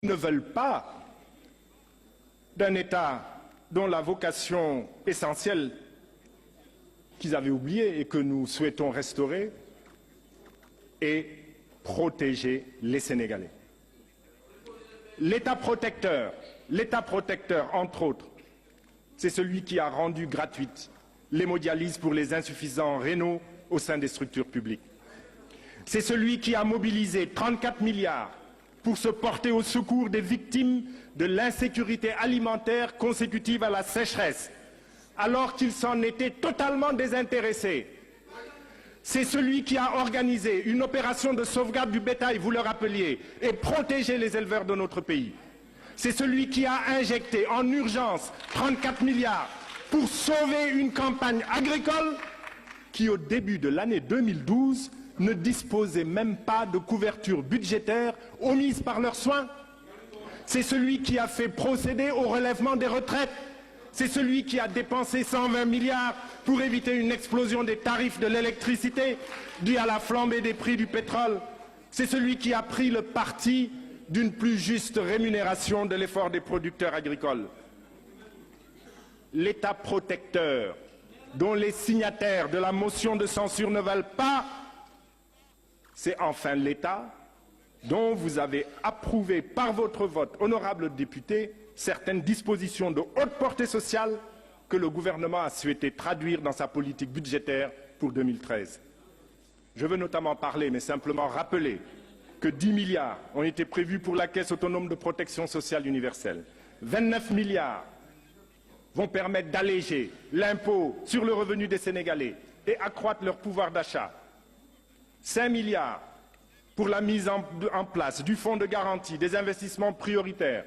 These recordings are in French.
ne veulent pas d'un État dont la vocation essentielle qu'ils avaient oubliée et que nous souhaitons restaurer est protéger les Sénégalais. L'État protecteur, entre autres, c'est celui qui a rendu gratuite l'hémodialyse pour les insuffisants rénaux au sein des structures publiques. C'est celui qui a mobilisé 34 milliards pour se porter au secours des victimes de l'insécurité alimentaire consécutive à la sécheresse, alors qu'il s'en était totalement désintéressé. C'est celui qui a organisé une opération de sauvegarde du bétail, vous le rappeliez, et protégé les éleveurs de notre pays. C'est celui qui a injecté en urgence 34 milliards pour sauver une campagne agricole qui, au début de l'année 2012, ne disposaient même pas de couverture budgétaire omise par leurs soins. C'est celui qui a fait procéder au relèvement des retraites. C'est celui qui a dépensé 120 milliards pour éviter une explosion des tarifs de l'électricité due à la flambée des prix du pétrole. C'est celui qui a pris le parti d'une plus juste rémunération de l'effort des producteurs agricoles. L'État protecteur, dont les signataires de la motion de censure ne veulent pas, c'est enfin l'État dont vous avez approuvé par votre vote, honorables députés, certaines dispositions de haute portée sociale que le gouvernement a souhaité traduire dans sa politique budgétaire pour 2013. Je veux notamment parler, mais simplement rappeler, que 10 milliards ont été prévus pour la Caisse autonome de protection sociale universelle. 29 milliards vont permettre d'alléger l'impôt sur le revenu des Sénégalais et accroître leur pouvoir d'achat. 5 milliards pour la mise en place du fonds de garantie des investissements prioritaires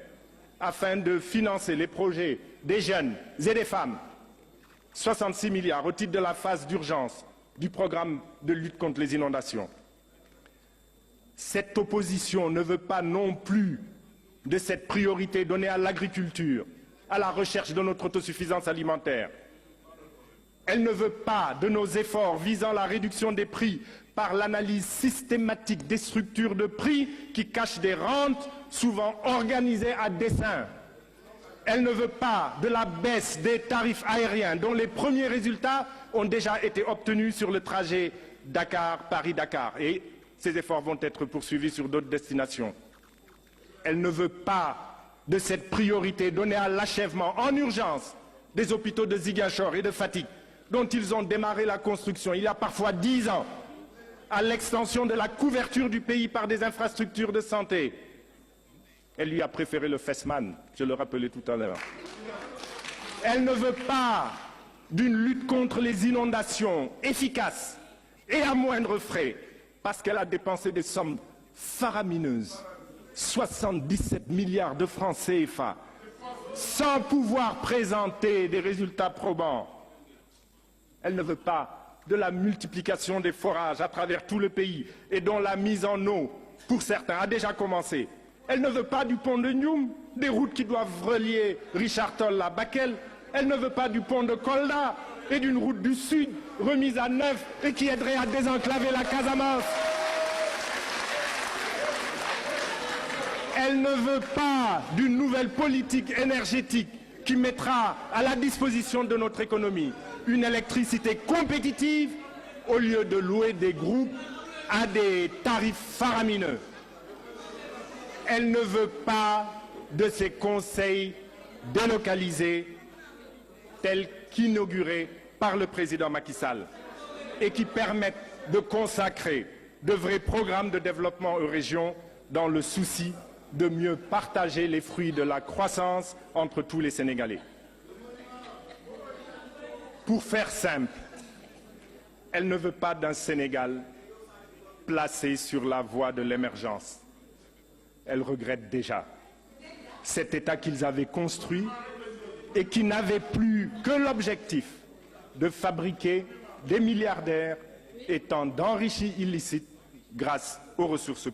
afin de financer les projets des jeunes et des femmes. 66 milliards au titre de la phase d'urgence du programme de lutte contre les inondations. Cette opposition ne veut pas non plus de cette priorité donnée à l'agriculture, à la recherche de notre autosuffisance alimentaire. Elle ne veut pas de nos efforts visant la réduction des prix par l'analyse systématique des structures de prix qui cachent des rentes souvent organisées à dessein. Elle ne veut pas de la baisse des tarifs aériens dont les premiers résultats ont déjà été obtenus sur le trajet Dakar-Paris-Dakar et ces efforts vont être poursuivis sur d'autres destinations. Elle ne veut pas de cette priorité donnée à l'achèvement en urgence des hôpitaux de Ziguinchor et de Fatick, dont ils ont démarré la construction il y a parfois 10 ans, à l'extension de la couverture du pays par des infrastructures de santé. Elle lui a préféré le FESMAN, je le rappelais tout à l'heure. Elle ne veut pas d'une lutte contre les inondations efficace et à moindre frais, parce qu'elle a dépensé des sommes faramineuses, 77 milliards de francs CFA, sans pouvoir présenter des résultats probants. Elle ne veut pas de la multiplication des forages à travers tout le pays et dont la mise en eau, pour certains, a déjà commencé. Elle ne veut pas du pont de Ndioum, des routes qui doivent relier Richard Toll à Bakel. Elle ne veut pas du pont de Kolda et d'une route du Sud remise à neuf et qui aiderait à désenclaver la Casamance. Elle ne veut pas d'une nouvelle politique énergétique qui mettra à la disposition de notre économie une électricité compétitive au lieu de louer des groupes à des tarifs faramineux. Elle ne veut pas de ces conseils délocalisés tels qu'inaugurés par le président Macky Sall et qui permettent de consacrer de vrais programmes de développement aux régions dans le souci de mieux partager les fruits de la croissance entre tous les Sénégalais. Pour faire simple, elle ne veut pas d'un Sénégal placé sur la voie de l'émergence. Elle regrette déjà cet État qu'ils avaient construit et qui n'avait plus que l'objectif de fabriquer des milliardaires étant d'enrichis illicites grâce aux ressources